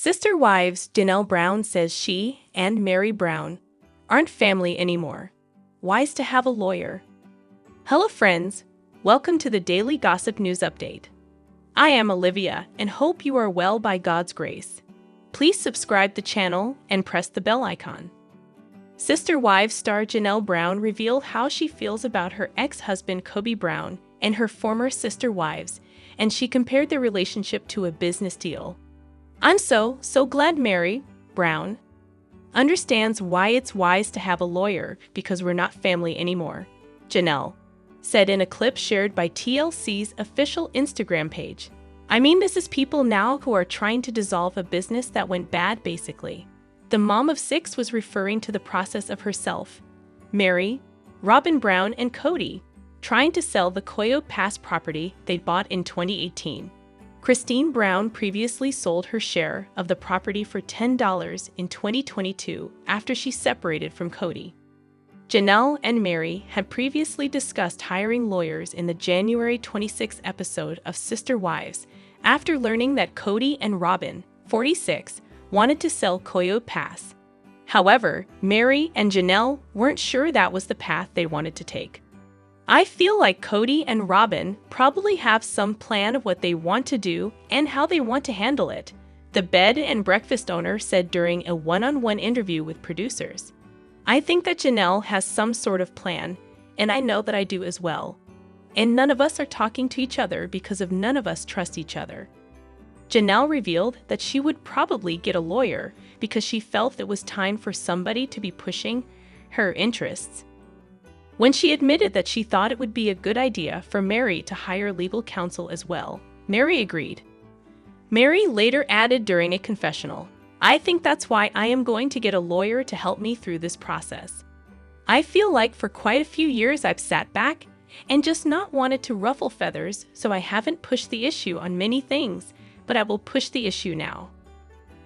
Sister wives Janelle Brown says she and Meri Brown aren't family anymore. Wise to have a lawyer. Hello friends, welcome to the Daily Gossip News Update. I am Olivia and hope you are well by God's grace. Please subscribe the channel and press the bell icon. Sister Wives star Janelle Brown revealed how she feels about her ex-husband Kody Brown and her former sister wives, and she compared their relationship to a business deal. I'm so glad Meri Brown understands why it's wise to have a lawyer because we're not family anymore, Janelle said in a clip shared by TLC's official Instagram page. I mean, this is people now who are trying to dissolve a business that went bad, basically. The mom of 6 was referring to the process of herself, Meri, Robyn Brown, and Kody trying to sell the Kody Pass property they bought in 2018. Kody Brown previously sold her share of the property for $10 in 2022 after she separated from Kody. Janelle and Meri had previously discussed hiring lawyers in the January 26 episode of Sister Wives after learning that Kody and Robyn, 46, wanted to sell Kody Pass. However, Meri and Janelle weren't sure that was the path they wanted to take. I feel like Kody and Robyn probably have some plan of what they want to do and how they want to handle it, the bed and breakfast owner said during a one-on-one interview with producers. I think that Janelle has some sort of plan, and I know that I do as well. And none of us are talking to each other because none of us trust each other. Janelle revealed that she would probably get a lawyer because she felt it was time for somebody to be pushing her interests. When she admitted that she thought it would be a good idea for Meri to hire legal counsel as well, Meri agreed. Meri later added during a confessional, I think that's why I am going to get a lawyer to help me through this process. I feel like for quite a few years I've sat back and just not wanted to ruffle feathers, so I haven't pushed the issue on many things, but I will push the issue now.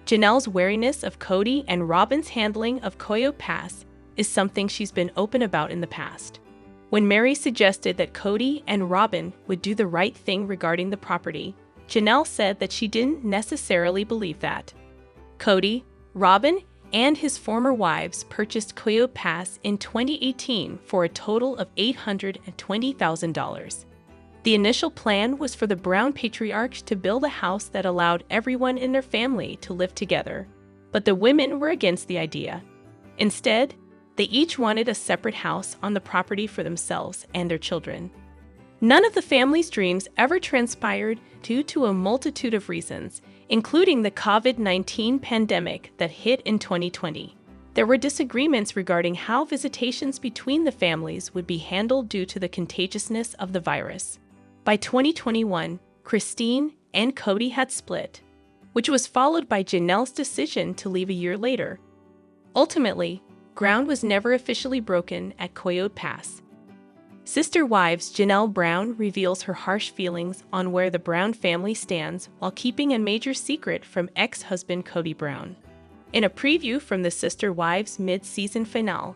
Janelle's wariness of Kody and Robyn's handling of Kody Pass is something she's been open about in the past. When Meri suggested that Kody and Robyn would do the right thing regarding the property, Janelle said that she didn't necessarily believe that. Kody, Robyn, and his former wives purchased Kody Pass in 2018 for a total of $820,000. The initial plan was for the Brown patriarchs to build a house that allowed everyone in their family to live together, but the women were against the idea. Instead, they each wanted a separate house on the property for themselves and their children. None of the family's dreams ever transpired due to a multitude of reasons, including the COVID-19 pandemic that hit in 2020. There were disagreements regarding how visitations between the families would be handled due to the contagiousness of the virus. By 2021, Kody and Kody had split, which was followed by Janelle's decision to leave a year later. Ultimately, ground was never officially broken at Kody Pass. Sister Wives Janelle Brown reveals her harsh feelings on where the Brown family stands while keeping a major secret from ex-husband Kody Brown. In a preview from the Sister Wives mid-season finale,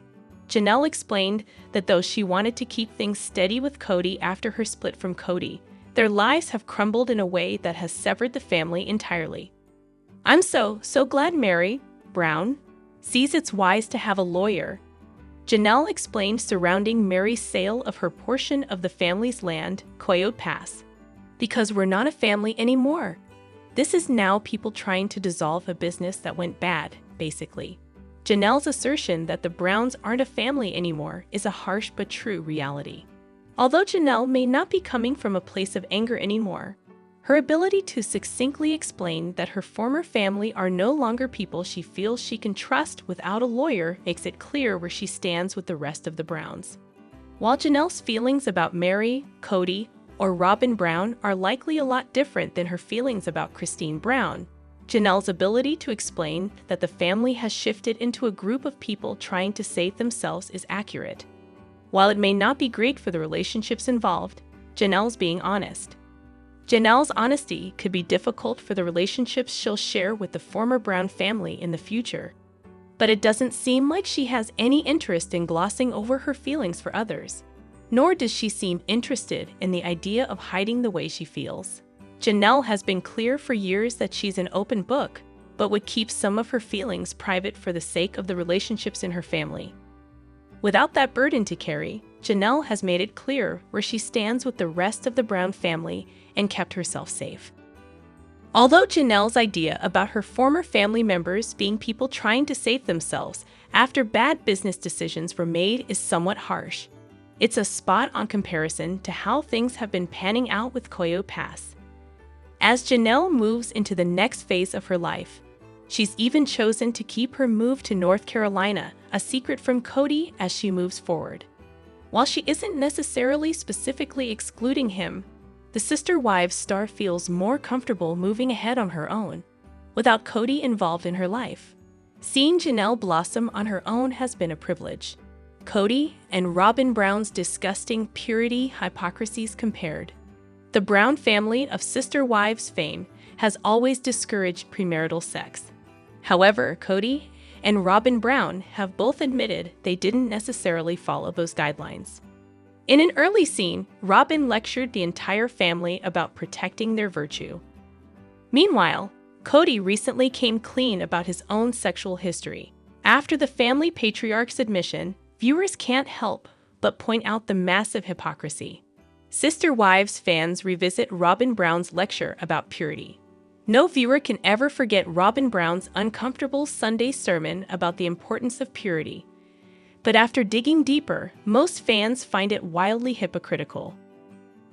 Janelle explained that though she wanted to keep things steady with Kody after her split from Kody, their lives have crumbled in a way that has severed the family entirely. I'm so glad Meri Brown sees it's wise to have a lawyer, Janelle explained surrounding Meri's sale of her portion of the family's land, Kody Pass. Because we're not a family anymore. This is now people trying to dissolve a business that went bad, basically. Janelle's assertion that the Browns aren't a family anymore is a harsh but true reality. Although Janelle may not be coming from a place of anger anymore, her ability to succinctly explain that her former family are no longer people she feels she can trust without a lawyer makes it clear where she stands with the rest of the Browns. While Janelle's feelings about Meri, Kody, or Robyn Brown are likely a lot different than her feelings about Kody Brown, Janelle's ability to explain that the family has shifted into a group of people trying to save themselves is accurate. While it may not be great for the relationships involved, Janelle's being honest. Janelle's honesty could be difficult for the relationships she'll share with the former Brown family in the future. But it doesn't seem like she has any interest in glossing over her feelings for others. Nor does she seem interested in the idea of hiding the way she feels. Janelle has been clear for years that she's an open book, but would keep some of her feelings private for the sake of the relationships in her family. Without that burden to carry, Janelle has made it clear where she stands with the rest of the Brown family and kept herself safe. Although Janelle's idea about her former family members being people trying to save themselves after bad business decisions were made is somewhat harsh, it's a spot-on comparison to how things have been panning out with Kody Pass. As Janelle moves into the next phase of her life, she's even chosen to keep her move to North Carolina a secret from Kody as she moves forward. While she isn't necessarily specifically excluding him, the Sister Wives star feels more comfortable moving ahead on her own, without Kody involved in her life. Seeing Janelle blossom on her own has been a privilege. Kody and Robyn Brown's disgusting purity hypocrisies compared. The Brown family of Sister Wives fame has always discouraged premarital sex. However, Kody and Robyn Brown have both admitted they didn't necessarily follow those guidelines. In an early scene, Robyn lectured the entire family about protecting their virtue. Meanwhile, Kody recently came clean about his own sexual history. After the family patriarch's admission, viewers can't help but point out the massive hypocrisy. Sister Wives fans revisit Robyn Brown's lecture about purity. No viewer can ever forget Robyn Brown's uncomfortable Sunday sermon about the importance of purity. But after digging deeper, most fans find it wildly hypocritical.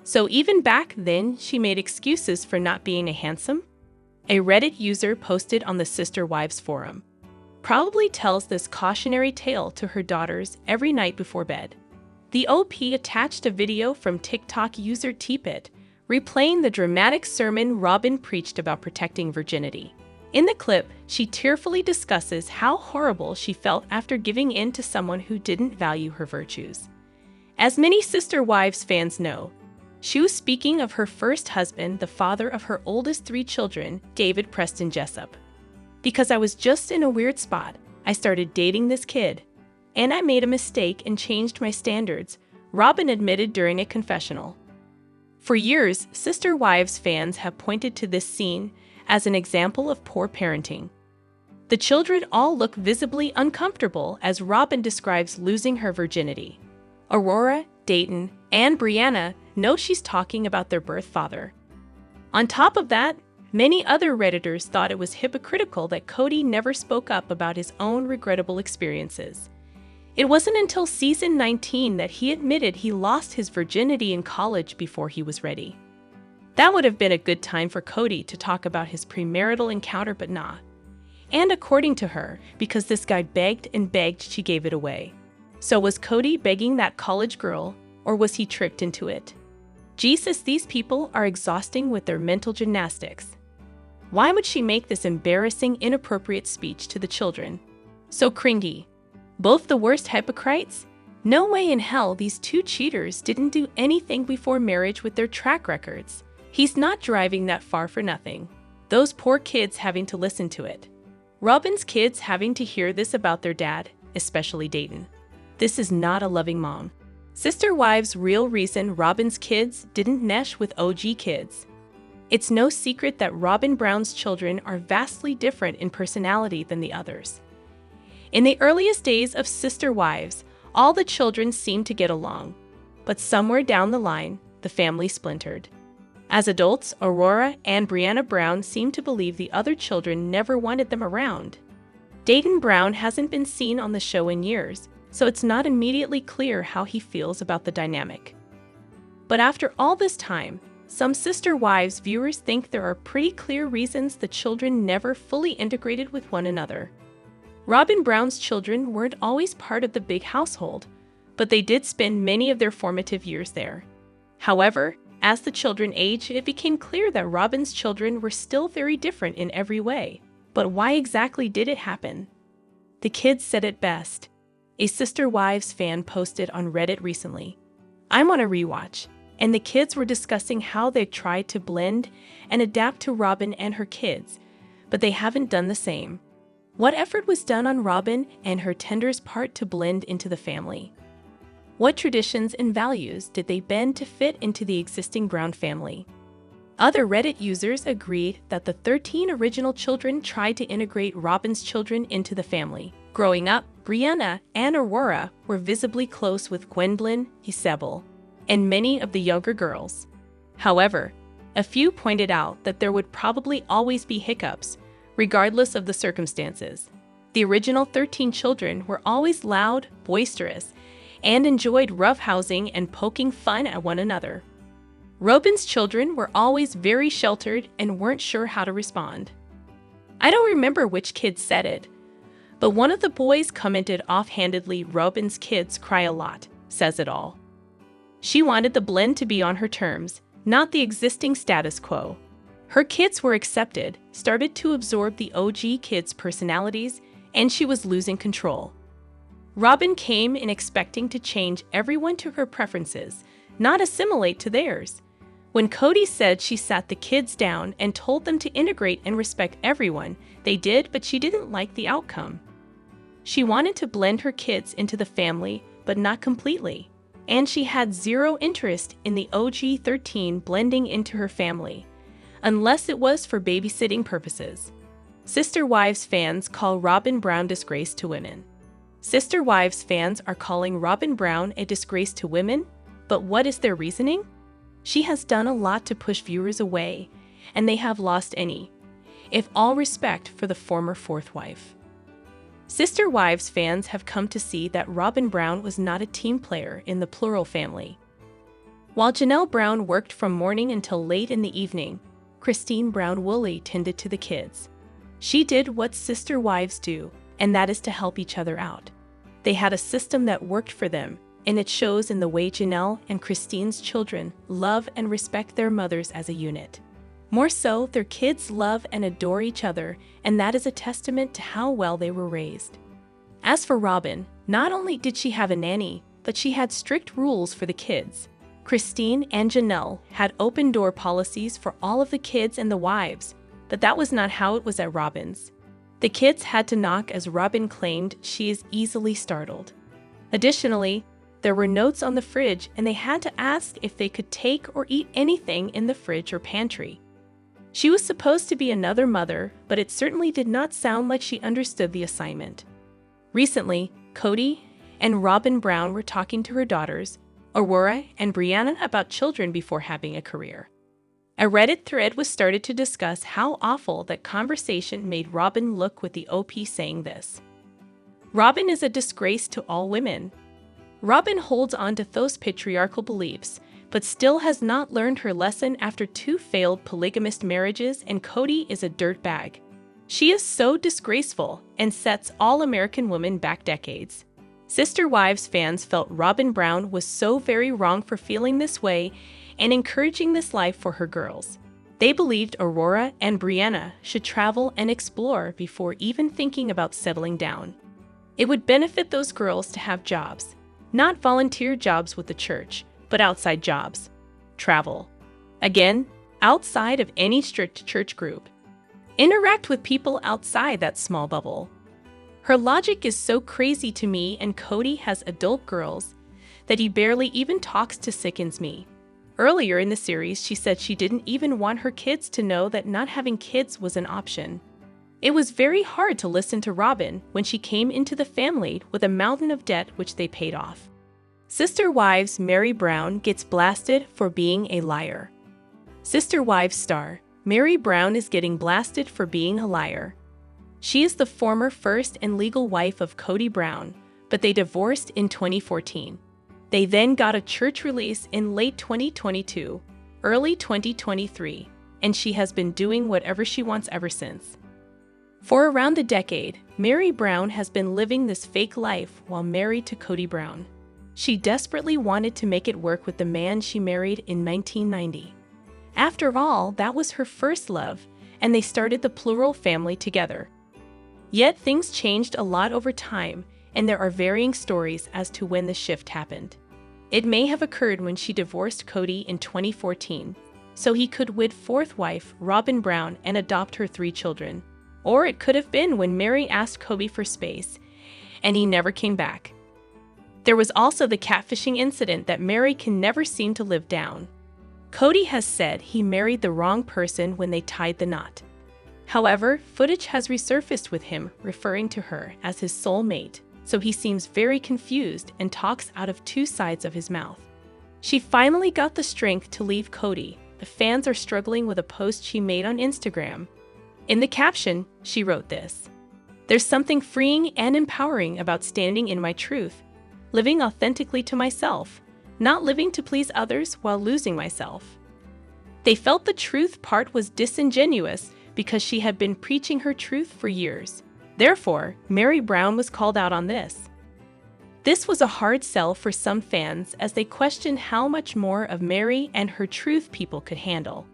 So even back then, she made excuses for not being a handsome? A Reddit user posted on the Sister Wives forum. Probably tells this cautionary tale to her daughters every night before bed. The OP attached a video from TikTok user Teepit, replaying the dramatic sermon Robyn preached about protecting virginity. In the clip, she tearfully discusses how horrible she felt after giving in to someone who didn't value her virtues. As many Sister Wives fans know, she was speaking of her first husband, the father of her oldest 3 children, David Preston Jessup. Because I was just in a weird spot, I started dating this kid. And I made a mistake and changed my standards, Robyn admitted during a confessional. For years, Sister Wives fans have pointed to this scene as an example of poor parenting. The children all look visibly uncomfortable as Robyn describes losing her virginity. Aurora, Dayton, and Brianna know she's talking about their birth father. On top of that, many other Redditors thought it was hypocritical that Kody never spoke up about his own regrettable experiences. It wasn't until season 19 that he admitted he lost his virginity in college before he was ready. That would have been a good time for Kody to talk about his premarital encounter, but nah. And according to her, because this guy begged and begged, she gave it away. So was Kody begging that college girl, or was he tricked into it? Jesus, these people are exhausting with their mental gymnastics. Why would she make this embarrassing, inappropriate speech to the children? So cringy. Both the worst hypocrites? No way in hell these 2 cheaters didn't do anything before marriage with their track records. He's not driving that far for nothing. Those poor kids having to listen to it. Robyn's kids having to hear this about their dad, especially Dayton. This is not a loving mom. Sister Wives' real reason Robyn's kids didn't mesh with OG kids. It's no secret that Robyn Brown's children are vastly different in personality than the others. In the earliest days of Sister Wives, all the children seemed to get along, but somewhere down the line, the family splintered. As adults, Aurora and Brianna Brown seemed to believe the other children never wanted them around. Dayton Brown hasn't been seen on the show in years, so it's not immediately clear how he feels about the dynamic. But after all this time, some Sister Wives viewers think there are pretty clear reasons the children never fully integrated with one another. Robyn Brown's children weren't always part of the big household, but they did spend many of their formative years there. However, as the children aged, it became clear that Robyn's children were still very different in every way. But why exactly did it happen? The kids said it best. A Sister Wives fan posted on Reddit recently, "I'm on a rewatch, and the kids were discussing how they tried to blend and adapt to Robyn and her kids, but they haven't done the same. What effort was done on Robyn and her tender's part to blend into the family? What traditions and values did they bend to fit into the existing Brown family? Other Reddit users agreed that the 13 original children tried to integrate Robyn's children into the family. Growing up, Brianna and Aurora were visibly close with Gwendolyn, Isabel, and many of the younger girls. However, a few pointed out that there would probably always be hiccups, regardless of the circumstances. The original 13 children were always loud, boisterous, and enjoyed roughhousing and poking fun at one another. Robyn's children were always very sheltered and weren't sure how to respond. I don't remember which kid said it, but one of the boys commented offhandedly, "Robyn's kids cry a lot, says it all." She wanted the blend to be on her terms, not the existing status quo. Her kids were accepted, started to absorb the OG kids' personalities, and she was losing control. Robyn came in expecting to change everyone to her preferences, not assimilate to theirs. When Kody said she sat the kids down and told them to integrate and respect everyone, they did, but she didn't like the outcome. She wanted to blend her kids into the family, but not completely. And she had zero interest in the OG 13 blending into her family, unless it was for babysitting purposes. Sister Wives fans call Robyn Brown disgrace to women. Sister Wives fans are calling Robyn Brown a disgrace to women, but what is their reasoning? She has done a lot to push viewers away, and they have lost any, if all respect for the former fourth wife. Sister Wives fans have come to see that Robyn Brown was not a team player in the plural family. While Janelle Brown worked from morning until late in the evening, Christine Brown Woolley tended to the kids. She did what sister wives do, and that is to help each other out. They had a system that worked for them, and it shows in the way Janelle and Christine's children love and respect their mothers as a unit. More so, their kids love and adore each other, and that is a testament to how well they were raised. As for Robyn, not only did she have a nanny, but she had strict rules for the kids. Christine and Janelle had open-door policies for all of the kids and the wives, but that was not how it was at Robyn's. The kids had to knock as Robyn claimed she is easily startled. Additionally, there were notes on the fridge and they had to ask if they could take or eat anything in the fridge or pantry. She was supposed to be another mother, but it certainly did not sound like she understood the assignment. Recently, Kody and Robyn Brown were talking to her daughters, Aurora and Brianna, about children before having a career. A Reddit thread was started to discuss how awful that conversation made Robyn look, with the OP saying this: "Robyn is a disgrace to all women." Robyn holds on to those patriarchal beliefs, but still has not learned her lesson after 2 failed polygamist marriages, and Kody is a dirtbag. She is so disgraceful and sets all American women back decades. Sister Wives fans felt Robyn Brown was so very wrong for feeling this way and encouraging this life for her girls. They believed Aurora and Brianna should travel and explore before even thinking about settling down. It would benefit those girls to have jobs. Not volunteer jobs with the church, but outside jobs. Travel. Again, outside of any strict church group. Interact with people outside that small bubble. Her logic is so crazy to me, and Kody has adult girls that he barely even talks to sickens me. Earlier in the series, she said she didn't even want her kids to know that not having kids was an option. It was very hard to listen to Robyn when she came into the family with a mountain of debt which they paid off. Sister Wives Meri Brown gets blasted for being a liar. Sister Wives star Meri Brown is getting blasted for being a liar. She is the former first and legal wife of Kody Brown, but they divorced in 2014. They then got a church release in late 2022, early 2023, and she has been doing whatever she wants ever since. For around a decade, Meri Brown has been living this fake life while married to Kody Brown. She desperately wanted to make it work with the man she married in 1990. After all, that was her first love, and they started the plural family together. Yet things changed a lot over time, and there are varying stories as to when the shift happened. It may have occurred when she divorced Kody in 2014, so he could wed fourth wife Robyn Brown and adopt her 3 children. Or it could have been when Meri asked Kody for space, and he never came back. There was also the catfishing incident that Meri can never seem to live down. Kody has said he married the wrong person when they tied the knot. However, footage has resurfaced with him referring to her as his soulmate, so he seems very confused and talks out of two sides of his mouth. She finally got the strength to leave Kody. The fans are struggling with a post she made on Instagram. In the caption, she wrote this: "There's something freeing and empowering about standing in my truth, living authentically to myself, not living to please others while losing myself." They felt the truth part was disingenuous because she had been preaching her truth for years. Therefore, Meri Brown was called out on this. This was a hard sell for some fans as they questioned how much more of Meri and her truth people could handle.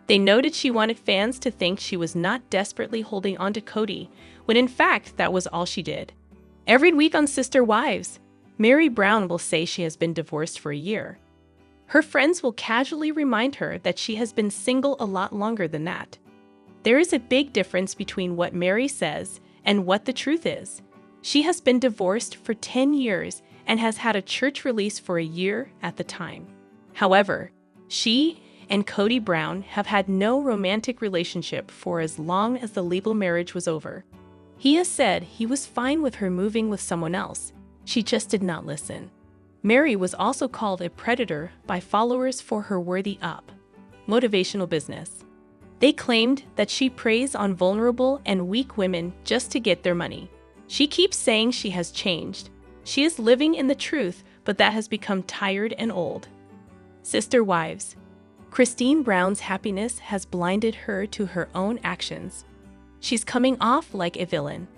They noted she wanted fans to think she was not desperately holding on to Kody, when in fact that was all she did. Every week on Sister Wives, Meri Brown will say she has been divorced for a year. Her friends will casually remind her that she has been single a lot longer than that. There is a big difference between what Meri says and what the truth is. She has been divorced for 10 years and has had a church release for a year at the time. However, she and Kody Brown have had no romantic relationship for as long as the legal marriage was over. He has said he was fine with her moving with someone else. She just did not listen. Meri was also called a predator by followers for her worthy up motivational business. They claimed that she preys on vulnerable and weak women just to get their money. She keeps saying she has changed. She is living in the truth, but that has become tired and old. Sister Wives. Kody Brown's happiness has blinded her to her own actions. She's coming off like a villain.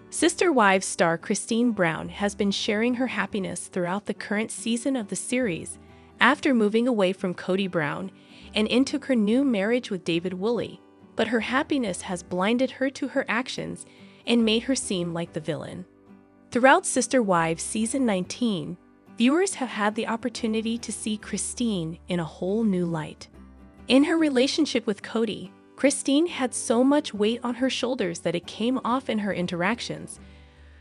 Sister Wives star Kody Brown has been sharing her happiness throughout the current season of the series after moving away from Kody Brown and into her new marriage with David Woolley, but her happiness has blinded her to her actions and made her seem like the villain. Throughout Sister Wives Season 19, viewers have had the opportunity to see Kody in a whole new light. In her relationship with Kody, Kody had so much weight on her shoulders that it came off in her interactions,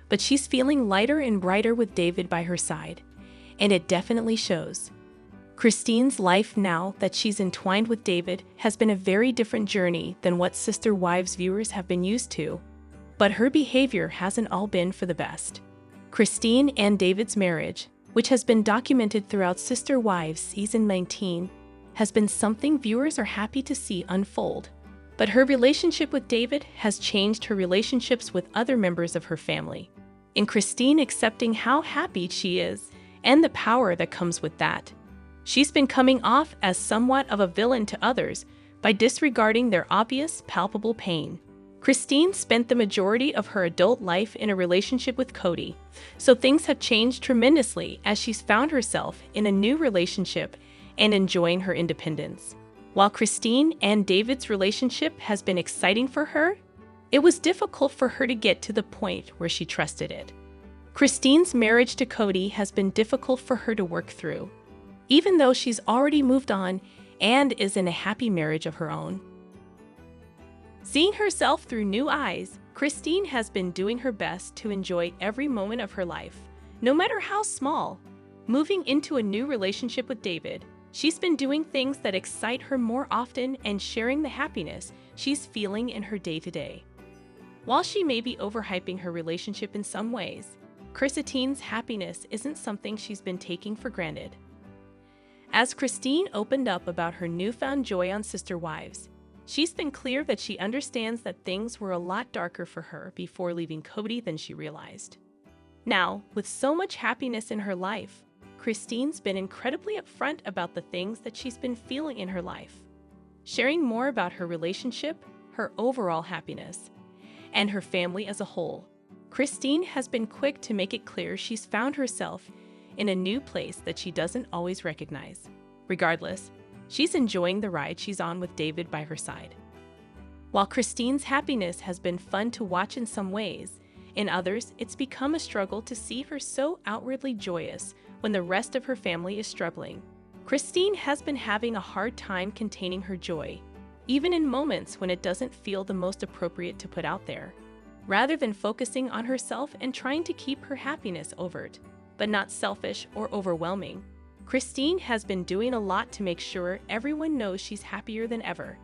but she's feeling lighter and brighter with David by her side, and it definitely shows. Kody's life now that she's entwined with David has been a very different journey than what Sister Wives viewers have been used to, but her behavior hasn't all been for the best. Kody and David's marriage, which has been documented throughout Sister Wives Season 19, has been something viewers are happy to see unfold. But her relationship with David has changed her relationships with other members of her family, in Kody accepting how happy she is and the power that comes with that. She's been coming off as somewhat of a villain to others by disregarding their obvious, palpable pain. Kody spent the majority of her adult life in a relationship with Kody, so things have changed tremendously as she's found herself in a new relationship and enjoying her independence. While Kody and David's relationship has been exciting for her, it was difficult for her to get to the point where she trusted it. Kody's marriage to Kody has been difficult for her to work through, even though she's already moved on and is in a happy marriage of her own. Seeing herself through new eyes, Kody has been doing her best to enjoy every moment of her life, no matter how small. Moving into a new relationship with David, she's been doing things that excite her more often and sharing the happiness she's feeling in her day-to-day. While she may be overhyping her relationship in some ways, Kody's happiness isn't something she's been taking for granted. As Kody opened up about her newfound joy on Sister Wives, she's been clear that she understands that things were a lot darker for her before leaving Kody than she realized. Now, with so much happiness in her life, Kody's been incredibly upfront about the things that she's been feeling in her life, sharing more about her relationship, her overall happiness, and her family as a whole. Kody has been quick to make it clear she's found herself in a new place that she doesn't always recognize. Regardless, she's enjoying the ride she's on with David by her side. While Kody's happiness has been fun to watch in some ways, in others, it's become a struggle to see her so outwardly joyous when the rest of her family is struggling. Kody has been having a hard time containing her joy, even in moments when it doesn't feel the most appropriate to put out there. Rather than focusing on herself and trying to keep her happiness overt, but not selfish or overwhelming, Christine has been doing a lot to make sure everyone knows she's happier than ever.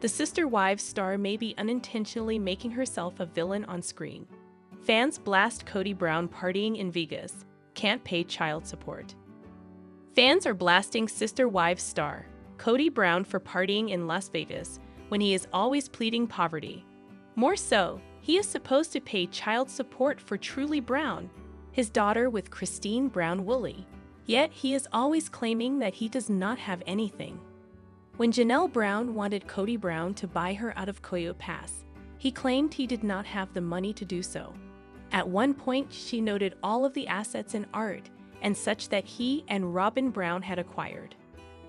The Sister Wives star may be unintentionally making herself a villain on screen. Fans blast Kody Brown partying in Vegas. Can't pay child support. Fans are blasting Sister Wives star Kody Brown for partying in Las Vegas when he is always pleading poverty. More so, he is supposed to pay child support for Truly Brown, his daughter with Christine Brown Woolley. Yet he is always claiming that he does not have anything. When Janelle Brown wanted Kody Brown to buy her out of Coyote Pass, he claimed he did not have the money to do so. At one point, she noted all of the assets in art and such that he and Robyn Brown had acquired.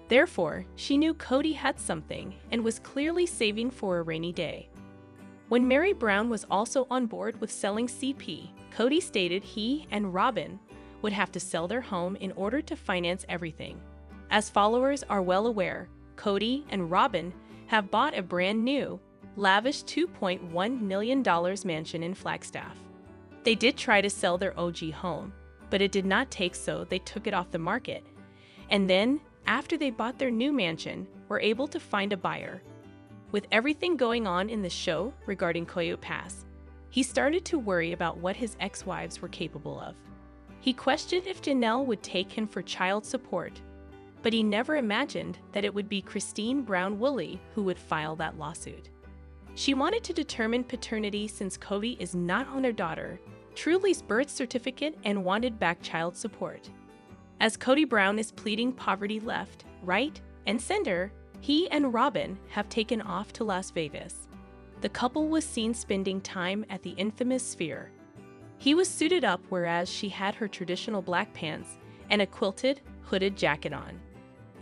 Therefore, she knew Kody had something and was clearly saving for a rainy day. When Meri Brown was also on board with selling CP, Kody stated he and Robyn would have to sell their home in order to finance everything. As followers are well aware, Kody and Robyn have bought a brand new, lavish $2.1 million mansion in Flagstaff. They did try to sell their OG home, but it did not take, so they took it off the market. And then, after they bought their new mansion, were able to find a buyer. With everything going on in the show regarding Coyote Pass, he started to worry about what his ex-wives were capable of. He questioned if Janelle would take him for child support, but he never imagined that it would be Christine Brown Woolley who would file that lawsuit. She wanted to determine paternity since Kody is not on her daughter Truly's birth certificate and wanted back child support. As Kody Brown is pleading poverty left, right, and center, he and Robyn have taken off to Las Vegas. The couple was seen spending time at the infamous Sphere. He was suited up, whereas she had her traditional black pants and a quilted, hooded jacket on.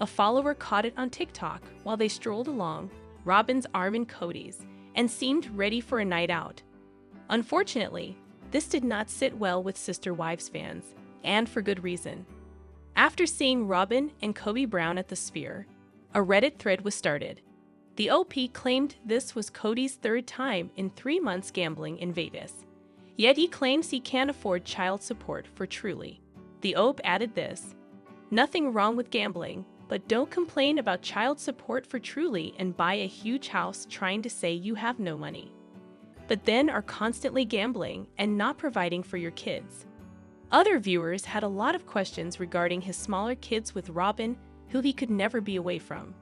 A follower caught it on TikTok while they strolled along Robyn's arm in Kody's and seemed ready for a night out. Unfortunately, this did not sit well with Sister Wives fans, and for good reason. After seeing Robyn and Kody Brown at the Sphere, a Reddit thread was started. The OP claimed this was Kody's third time in 3 months gambling in Vegas. Yet he claims he can't afford child support for Truly. The OP added this: "Nothing wrong with gambling, but don't complain about child support for Truly and buy a huge house trying to say you have no money, but then are constantly gambling and not providing for your kids." Other viewers had a lot of questions regarding his smaller kids with Robyn, who he could never be away from.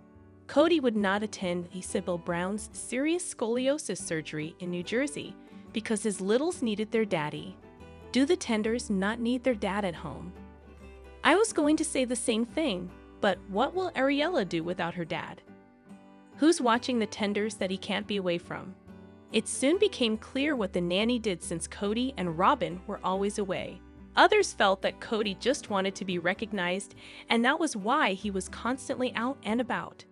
Kody would not attend Sybil Brown's serious scoliosis surgery in New Jersey because his littles needed their daddy. Do the Tenders not need their dad at home? I was going to say the same thing, but what will Ariella do without her dad? Who's watching the Tenders that he can't be away from? It soon became clear what the nanny did since Kody and Robyn were always away. Others felt that Kody just wanted to be recognized, and that was why he was constantly out and about.